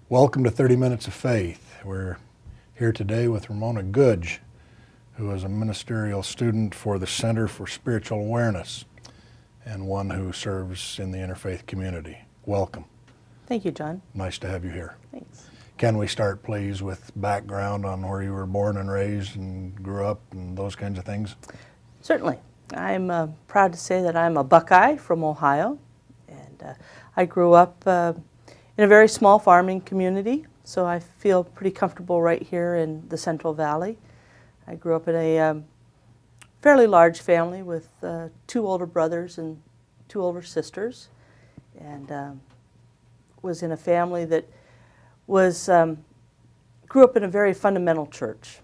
Welcome to 30 Minutes of Faith. We're here today with Ramona Goodge, who is a ministerial student for the Center for Spiritual Awareness and one who serves in the interfaith community. Welcome. Thank you, John. Nice to have you here. Thanks. Can we start, please, with background on where you were born and raised and grew up and those kinds of things? Certainly. I'm proud to say that I'm a Buckeye from Ohio, and I grew up in a very small farming community, so I feel pretty comfortable right here in the Central Valley. I grew up in a fairly large family with 2 older brothers and 2 older sisters, and was in a family that was grew up in a very fundamental church.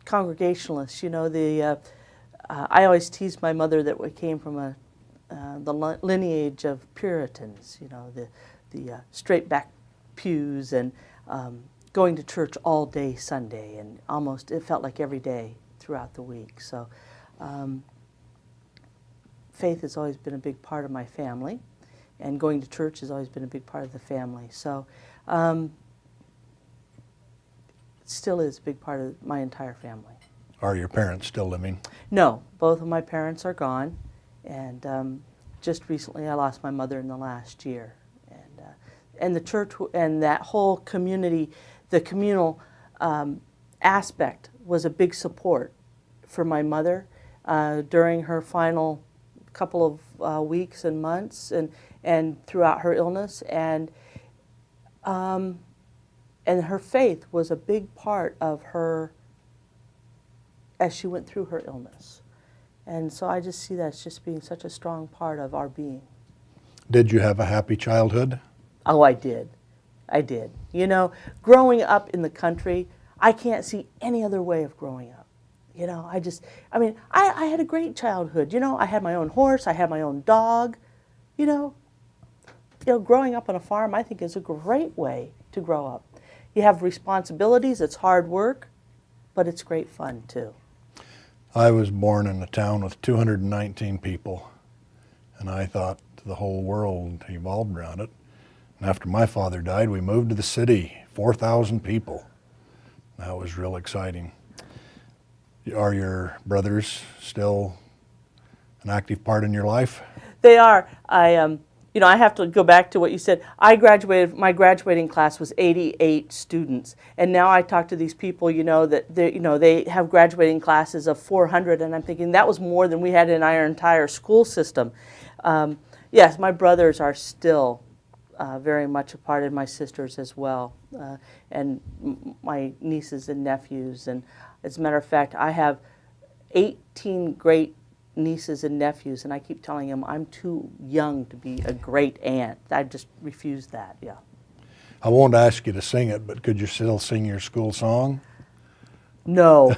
Congregationalists, you know, I always teased my mother that we came from the lineage of Puritans, you know, the straight back pews and going to church all day Sunday, and almost it felt like every day throughout the week. So faith has always been a big part of my family, and going to church has always been a big part of the family. So it still is a big part of my entire family. Are your parents still living? No, both of my parents are gone, and just recently I lost my mother in the last year. And the church and that whole community, the communal aspect was a big support for my mother during her final couple of weeks and months and throughout her illness. And her faith was a big part of her as she went through her illness. And so I just see that as just being such a strong part of our being. Did you have a happy childhood? Oh, I did. I did. You know, growing up in the country, I can't see any other way of growing up. You know, I had a great childhood. You know, I had my own horse, I had my own dog. You know, growing up on a farm, I think, is a great way to grow up. You have responsibilities, it's hard work, but it's great fun too. I was born in a town with 219 people, and I thought the whole world evolved around it. And after my father died, we moved to the city, 4,000 people. That was real exciting. Are your brothers still an active part in your life? They are. I have to go back to what you said. I graduated, my graduating class was 88 students. And now I talk to these people, that they have graduating classes of 400, and I'm thinking that was more than we had in our entire school system. Yes, my brothers are still very much a part of my sisters as well, and my nieces and nephews. And as a matter of fact, I have 18 great nieces and nephews, and I keep telling them I'm too young to be a great aunt. I just refuse that, yeah. I won't ask you to sing it, but could you still sing your school song? No.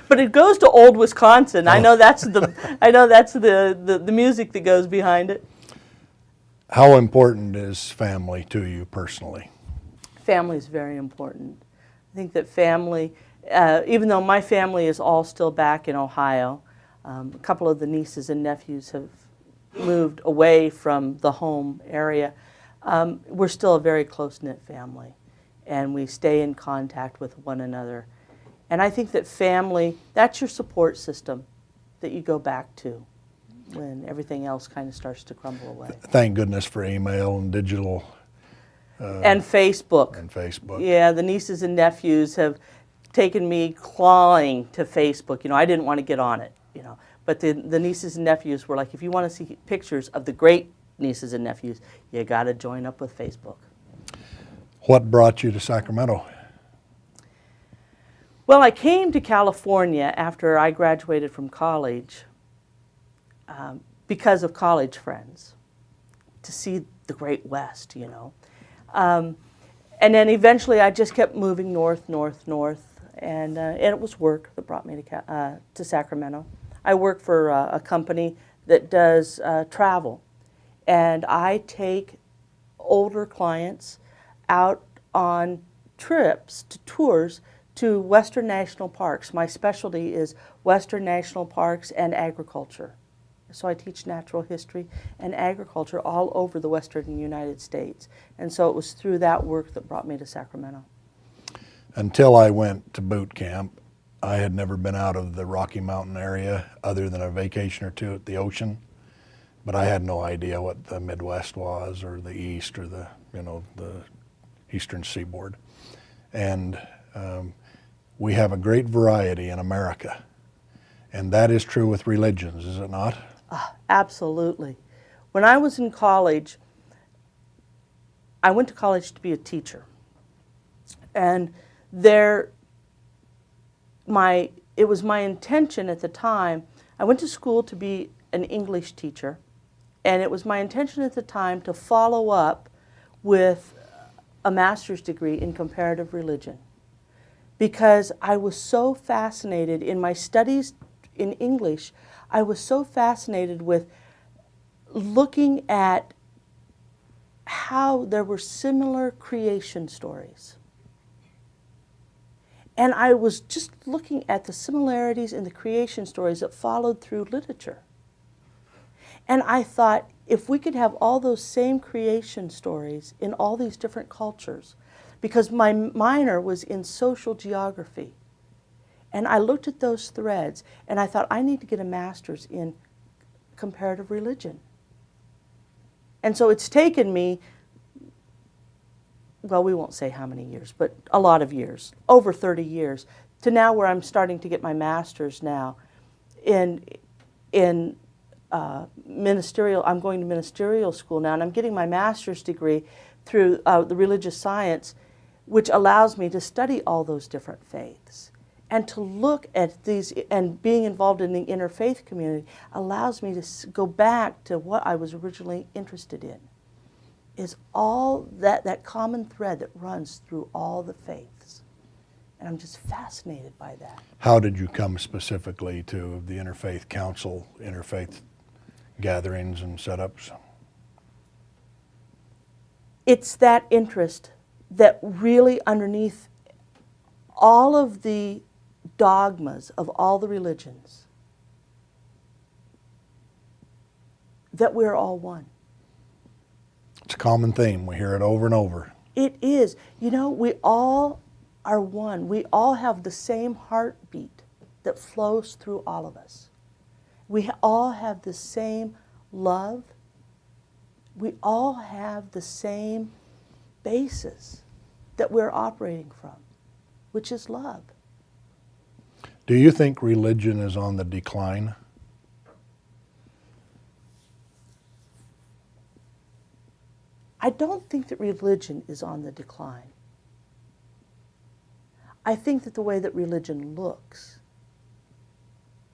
But it goes to Old Wisconsin. Oh. I know that's the music that goes behind it. How important is family to you personally? Family is very important. I think that family, even though my family is all still back in Ohio, a couple of the nieces and nephews have moved away from the home area, we're still a very close-knit family, and we stay in contact with one another. And I think that family, that's your support system that you go back to when everything else kind of starts to crumble away. Thank goodness for email and digital. And Facebook. And Facebook. Yeah, the nieces and nephews have taken me clawing to Facebook. I didn't want to get on it, But the nieces and nephews were like, if you want to see pictures of the great nieces and nephews, you got to join up with Facebook. What brought you to Sacramento? Well, I came to California after I graduated from college because of college friends, to see the Great West, And then eventually I just kept moving north, and it was work that brought me to Sacramento. I work for a company that does travel, and I take older clients out on trips, to tours, to Western National Parks. My specialty is Western National Parks and agriculture. So I teach natural history and agriculture all over the western United States. And so it was through that work that brought me to Sacramento. Until I went to boot camp, I had never been out of the Rocky Mountain area other than a vacation or two at the ocean. But I had no idea what the Midwest was, or the East, or the Eastern Seaboard. And we have a great variety in America. And that is true with religions, is it not? Absolutely. When I was in college, I went to college to be a teacher. And it was my intention at the time, I went to school to be an English teacher, and it was my intention at the time to follow up with a master's degree in comparative religion, because I was so fascinated in my studies in English. I was so fascinated with looking at how there were similar creation stories. And I was just looking at the similarities in the creation stories that followed through literature. And I thought, if we could have all those same creation stories in all these different cultures, because my minor was in social geography, and I looked at those threads, and I thought, I need to get a master's in comparative religion. And so it's taken me, well, we won't say how many years, but a lot of years, over 30 years, to now where I'm starting to get my master's now in ministerial. I'm going to ministerial school now, and I'm getting my master's degree through the religious science, which allows me to study all those different faiths. And to look at these, and being involved in the interfaith community allows me to go back to what I was originally interested in, is all that common thread that runs through all the faiths. And I'm just fascinated by that. How did you come specifically to the Interfaith Council, interfaith gatherings and setups? It's that interest that really underneath all of the dogmas of all the religions, that we're all one. It's a common theme. We hear it over and over. It is. You know, we all are one. We all have the same heartbeat that flows through all of us. We all have the same love. We all have the same basis that we're operating from, which is love. Do you think religion is on the decline? I don't think that religion is on the decline. I think that the way that religion looks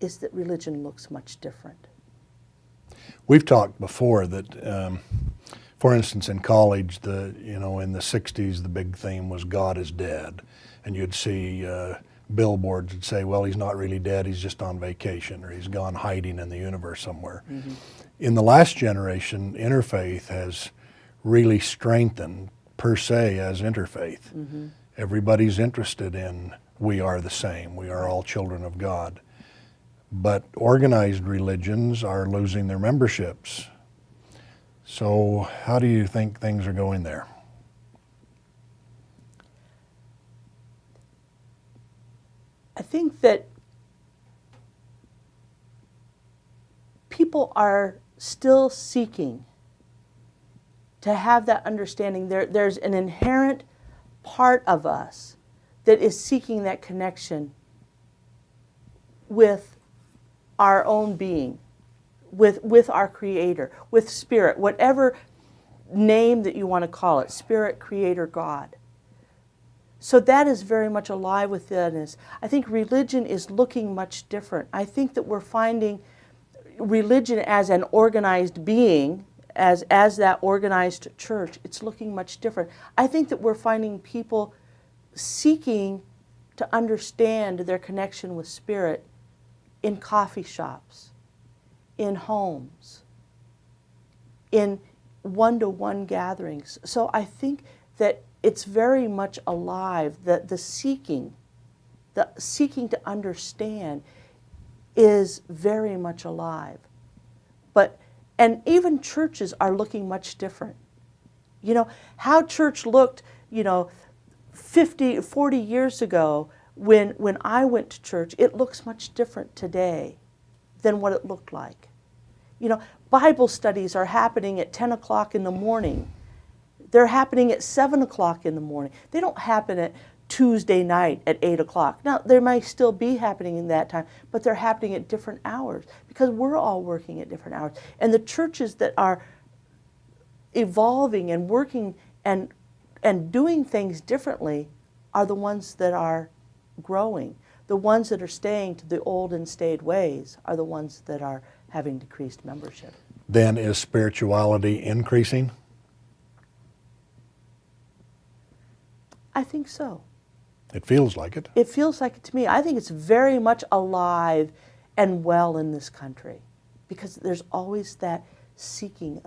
is that religion looks much different. We've talked before that, for instance, in college, in the 60s, the big theme was God is dead. And you'd see billboards that say, well, he's not really dead, he's just on vacation, or he's gone hiding in the universe somewhere. Mm-hmm. In the last generation, interfaith has really strengthened per se as interfaith. Mm-hmm. Everybody's interested in we are the same, we are all children of God. But organized religions are losing their memberships. So how do you think things are going there? I think that people are still seeking to have that understanding. There's an inherent part of us that is seeking that connection with our own being, with our Creator, with Spirit, whatever name that you want to call it, Spirit, Creator, God. So that is very much alive within us. I think religion is looking much different. I think that we're finding religion as an organized being, as that organized church, it's looking much different. I think that we're finding people seeking to understand their connection with Spirit in coffee shops, in homes, in one-to-one gatherings. So I think that it's very much alive, that the seeking to understand is very much alive. And even churches are looking much different. You know, how church looked, 50, 40 years ago when I went to church, it looks much different today than what it looked like. Bible studies are happening at 10 o'clock in the morning. They're happening at 7 o'clock in the morning. They don't happen at Tuesday night at 8 o'clock. Now, they might still be happening in that time, but they're happening at different hours because we're all working at different hours. And the churches that are evolving and working and doing things differently are the ones that are growing. The ones that are staying to the old and staid ways are the ones that are having decreased membership. Then is spirituality increasing? I think so. It feels like it. It feels like it to me. I think it's very much alive and well in this country because there's always that seeking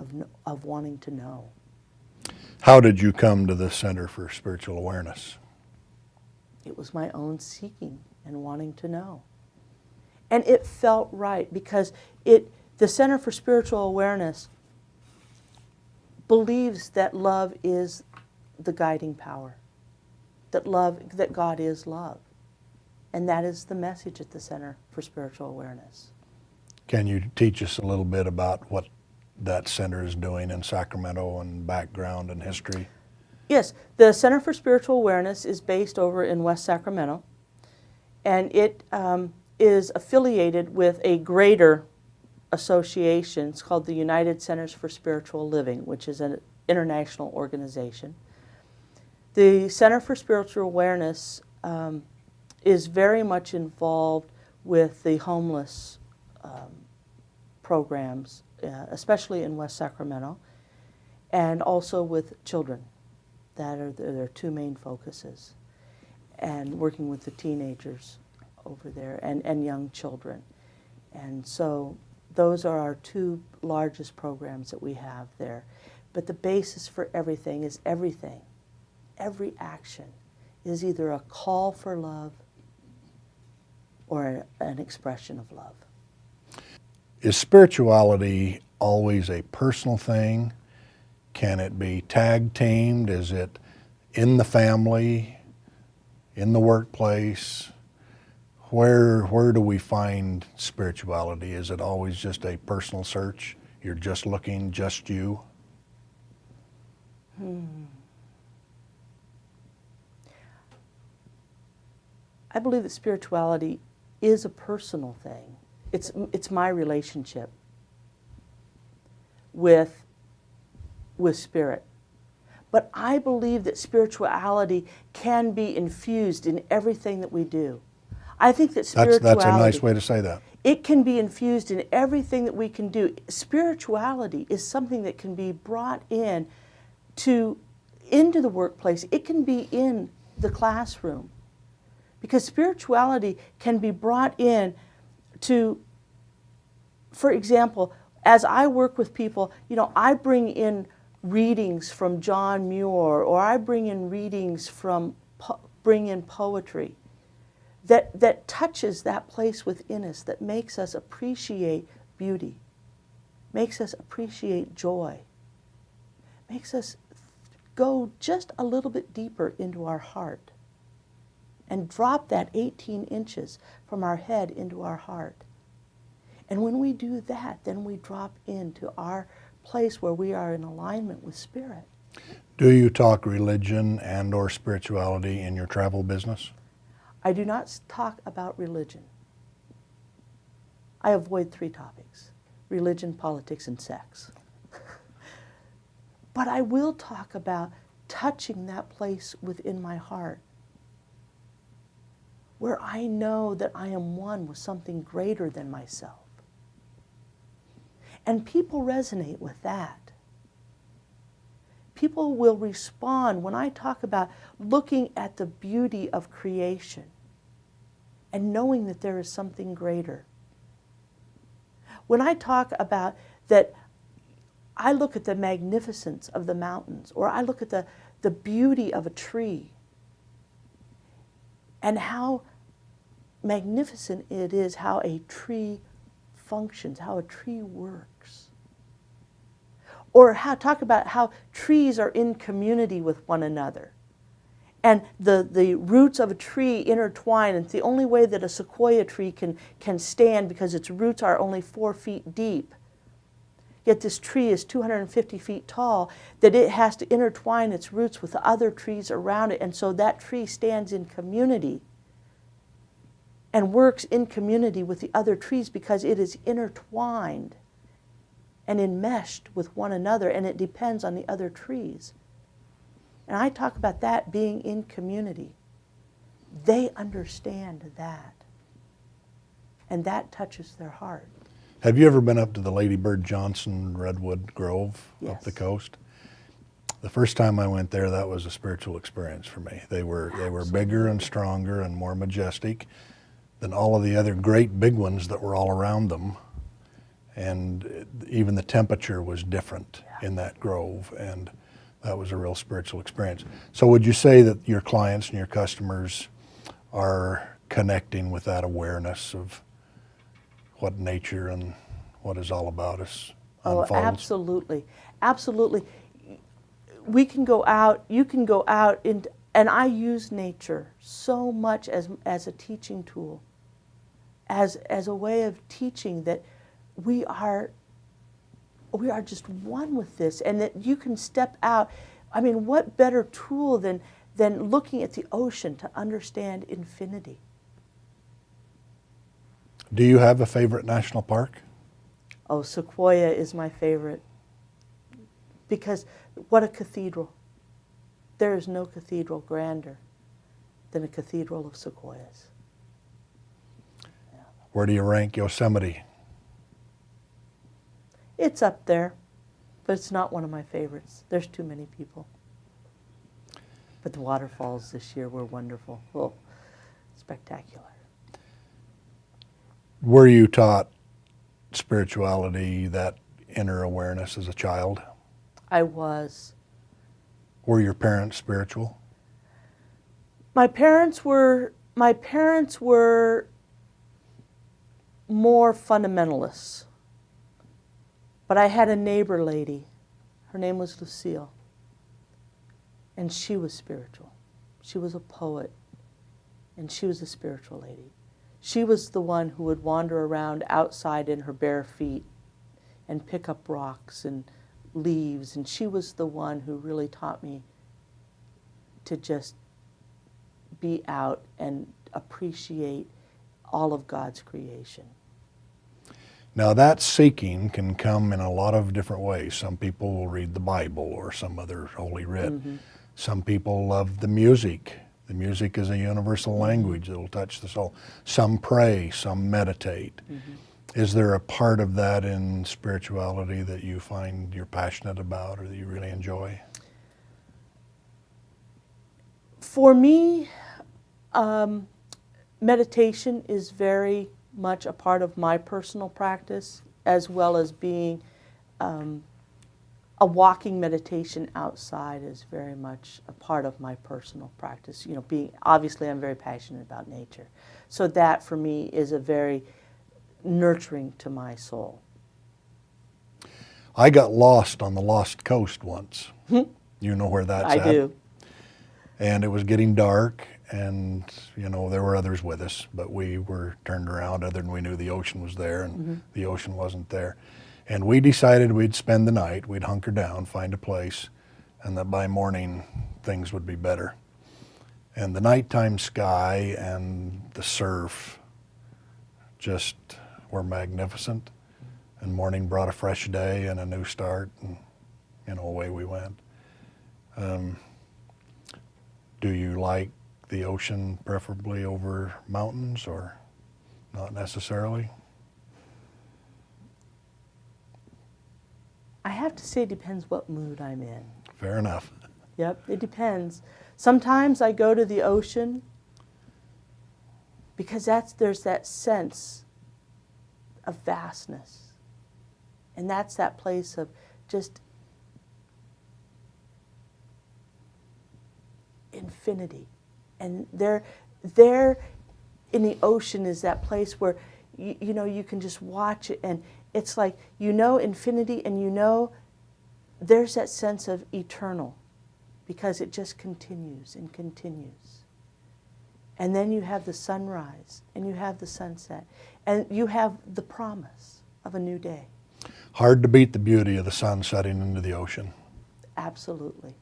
of wanting to know. How did you come to the Center for Spiritual Awareness? It was my own seeking and wanting to know. And it felt right because the Center for Spiritual Awareness believes that love is the guiding power, that God is love. And that is the message at the Center for Spiritual Awareness. Can you teach us a little bit about what that center is doing in Sacramento and background and history? Yes, the Center for Spiritual Awareness is based over in West Sacramento, and it is affiliated with a greater association. It's called the United Centers for Spiritual Living, which is an international organization. The Center for Spiritual Awareness is very much involved with the homeless programs, especially in West Sacramento, and also with children. That are their two main focuses, and working with the teenagers over there and young children. And so those are our two largest programs that we have there. But the basis for everything is everything. Every action is either a call for love or an expression of love. Is spirituality always a personal thing? Can it be tag teamed? Is it in the family, in the workplace? Where do we find spirituality? Is it always just a personal search? You're just looking, just you? I believe that spirituality is a personal thing. It's my relationship with spirit. But I believe that spirituality can be infused in everything that we do. I think that spirituality... That's a nice way to say that. It can be infused in everything that we can do. Spirituality is something that can be brought into the workplace. It can be in the classroom. Because spirituality can be brought in to, for example, as I work with people, I bring in readings from John Muir, or I bring in readings bring in poetry that touches that place within us, that makes us appreciate beauty, makes us appreciate joy, makes us go just a little bit deeper into our heart and drop that 18 inches from our head into our heart. And when we do that, then we drop into our place where we are in alignment with Spirit. Do you talk religion and or spirituality in your travel business? I do not talk about religion. I avoid 3 topics: religion, politics, and sex. But I will talk about touching that place within my heart where I know that I am one with something greater than myself. And people resonate with that. People will respond when I talk about looking at the beauty of creation and knowing that there is something greater. When I talk about that, I look at the magnificence of the mountains, or I look at the beauty of a tree and how magnificent it is, how a tree functions, how a tree works. Or talk about how trees are in community with one another. And the roots of a tree intertwine, and it's the only way that a sequoia tree can stand, because its roots are only 4 feet deep. Yet this tree is 250 feet tall, that it has to intertwine its roots with the other trees around it. And so that tree stands in community and works in community with the other trees because it is intertwined and enmeshed with one another, and it depends on the other trees. And I talk about that being in community. They understand that. And that touches their heart. Have you ever been up to the Lady Bird Johnson Redwood Grove up the Yes. coast? The first time I went there, that was a spiritual experience for me. They were bigger and stronger and more majestic than all of the other great big ones that were all around them. And even the temperature was different in that grove, and that was a real spiritual experience. So would you say that your clients and your customers are connecting with that awareness of what nature and what is all about us unfolds? Oh, absolutely. Absolutely. We can go out, you can go out, and I use nature so much as a teaching tool, as a way of teaching that we are just one with this, and that you can step out. I mean, what better tool than looking at the ocean to understand infinity? Do you have a favorite national park? Oh, Sequoia is my favorite. Because what a cathedral. There is no cathedral grander than a cathedral of sequoias. Where do you rank Yosemite? It's up there, but it's not one of my favorites. There's too many people. But the waterfalls this year were wonderful. Oh, spectacular. Were you taught spirituality, that inner awareness as a child? I was. Were your parents spiritual? My parents were more fundamentalists. But I had a neighbor lady. Her name was Lucille. And she was spiritual. She was a poet. And she was a spiritual lady. She was the one who would wander around outside in her bare feet and pick up rocks and leaves. And she was the one who really taught me to just be out and appreciate all of God's creation. Now that seeking can come in a lot of different ways. Some people will read the Bible or some other holy writ. Mm-hmm. Some people love the music. The music is a universal language that will touch the soul. Some pray, some meditate. Mm-hmm. Is there a part of that in spirituality that you find you're passionate about or that you really enjoy? For me, meditation is very much a part of my personal practice, as well as being a walking meditation outside is very much a part of my personal practice. You know, obviously I'm very passionate about nature. So that for me is a very nurturing to my soul. I got lost on the Lost Coast once. You know where that's at? I do. And it was getting dark, and there were others with us, but we were turned around other than we knew the ocean was there, and the ocean wasn't there. And we decided we'd spend the night, we'd hunker down, find a place, and that by morning things would be better. And the nighttime sky and the surf just were magnificent, and morning brought a fresh day and a new start, and away we went. Do you like the ocean preferably over mountains, or not necessarily? I have to say it depends what mood I'm in. Fair enough. Yep, it depends. Sometimes I go to the ocean because there's that sense of vastness. And that's that place of just infinity. And there in the ocean is that place where you can just watch it, and it's like infinity, and there's that sense of eternal, because it just continues and continues. And then you have the sunrise, and you have the sunset, and you have the promise of a new day. Hard to beat the beauty of the sun setting into the ocean. Absolutely.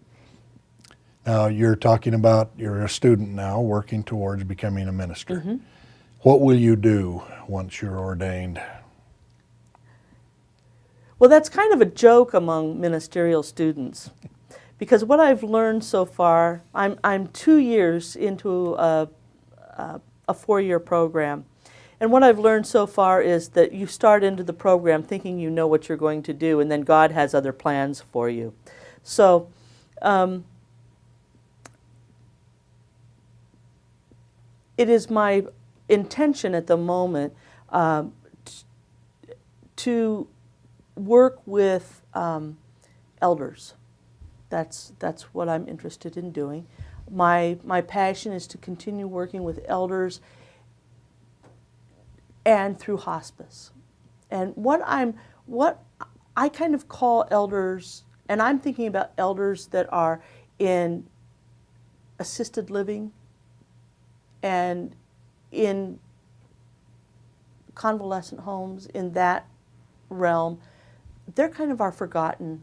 Now, you're talking about you're a student now working towards becoming a minister. Mm-hmm. What will you do once you're ordained? Well, that's kind of a joke among ministerial students, because what I've learned so far, I'm 2 years into a 4-year program, and what I've learned so far is that you start into the program thinking you know what you're going to do, and then God has other plans for you. So it is my intention at the moment to work with elders. That's what I'm interested in doing. My passion is to continue working with elders and through hospice. And what I kind of call elders, and I'm thinking about elders that are in assisted living and in convalescent homes, in that realm. They're kind of our forgotten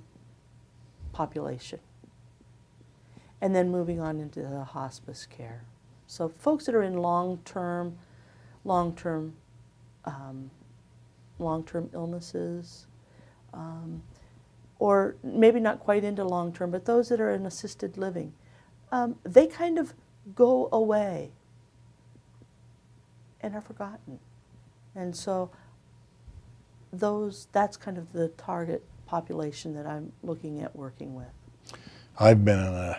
population. And then moving on into the hospice care. So folks that are in long-term illnesses, or maybe not quite into long-term, but those that are in assisted living, they kind of go away and are forgotten. And so that's kind of the target population that I'm looking at working with. I've been in a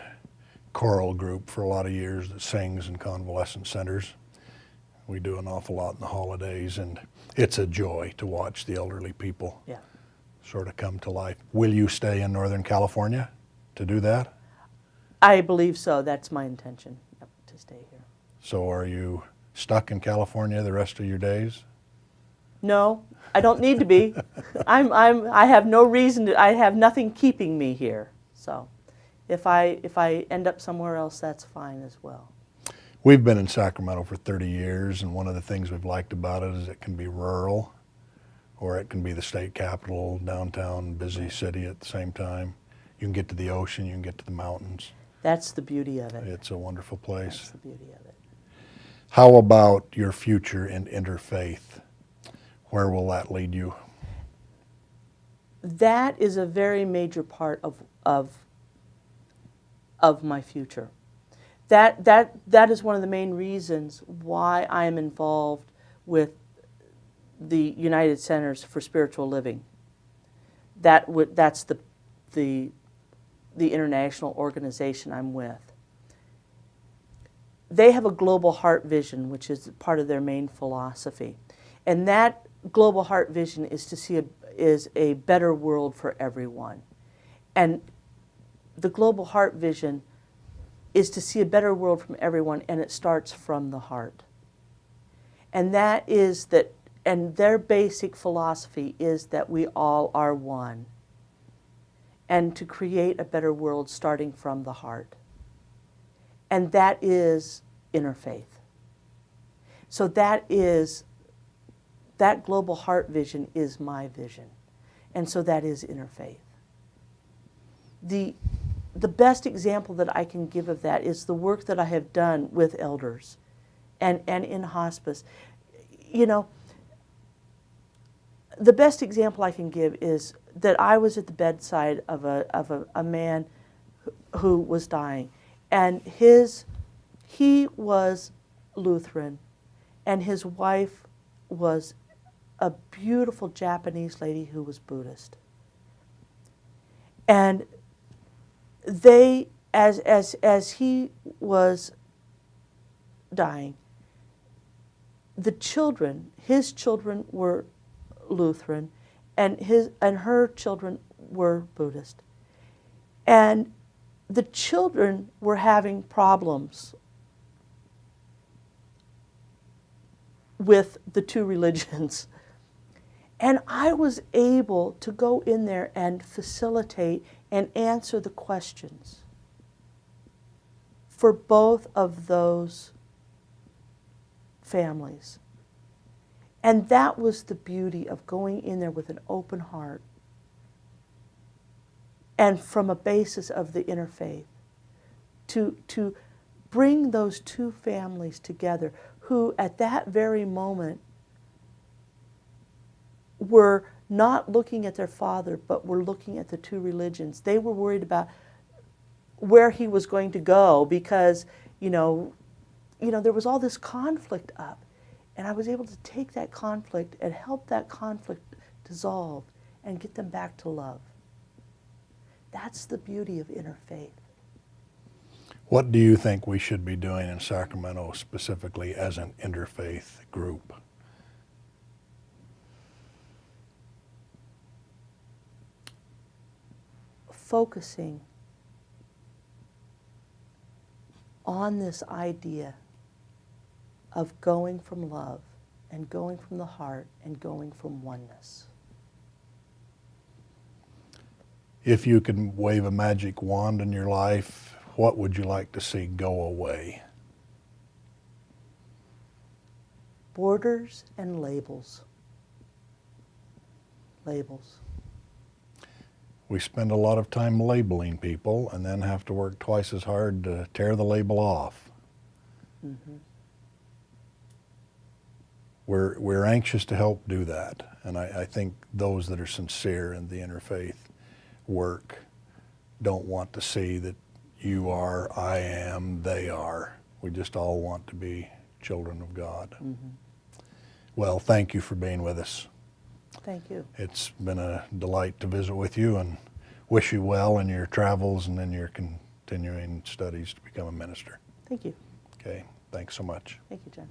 choral group for a lot of years that sings in convalescent centers. We do an awful lot in the holidays, and it's a joy to watch the elderly people sort of come to life. Will you stay in Northern California to do that? I believe so. That's my intention, to stay here. So are you stuck in California the rest of your days? No, I don't need to be. I have no reason to. I have nothing keeping me here. So, if I end up somewhere else, that's fine as well. We've been in Sacramento for 30 years, and one of the things we've liked about it is it can be rural, or it can be the state capital, downtown, busy city at the same time. You can get to the ocean, you can get to the mountains. That's the beauty of it. It's a wonderful place. That's the beauty of it. How about your future in interfaith? Where will that lead you? That is a very major part of my future. That is one of the main reasons why I am involved with the United Centers for Spiritual Living. That's the international organization I'm with. They have a global heart vision, which is part of their main philosophy, and that global heart vision is to see a better world for everyone. And the global heart vision is to see a better world from everyone, and it starts from the heart. And and their basic philosophy is that we all are one, and to create a better world starting from the heart. And that is interfaith. So that global heart vision is my vision. And so that is interfaith. The best example that I can give of that is the work that I have done with elders and in hospice. You know, the best example I can give is that I was at the bedside of a man who was dying, and he was Lutheran, and his wife was a beautiful Japanese lady who was Buddhist. And they, as he was dying, his children were Lutheran, and her children were Buddhist. And the children were having problems with the two religions. And I was able to go in there and facilitate and answer the questions for both of those families. And that was the beauty of going in there with an open heart and from a basis of the interfaith to bring those two families together who at that very moment were not looking at their father, but were looking at the two religions. They were worried about where he was going to go because, there was all this conflict up. And I was able to take that conflict and help that conflict dissolve and get them back to love. That's the beauty of interfaith. What do you think we should be doing in Sacramento specifically as an interfaith group? Focusing on this idea of going from love and going from the heart and going from oneness. If you could wave a magic wand in your life, what would you like to see go away? Borders and labels. Labels. We spend a lot of time labeling people and then have to work twice as hard to tear the label off. Mm-hmm. We're anxious to help do that, and I think those that are sincere in the interfaith work don't want to see that you are, I am, they are. We just all want to be children of God. Mm-hmm. Well, thank you for being with us. Thank you. It's been a delight to visit with you, and wish you well in your travels and in your continuing studies to become a minister. Thank you. Okay, thanks so much. Thank you, John.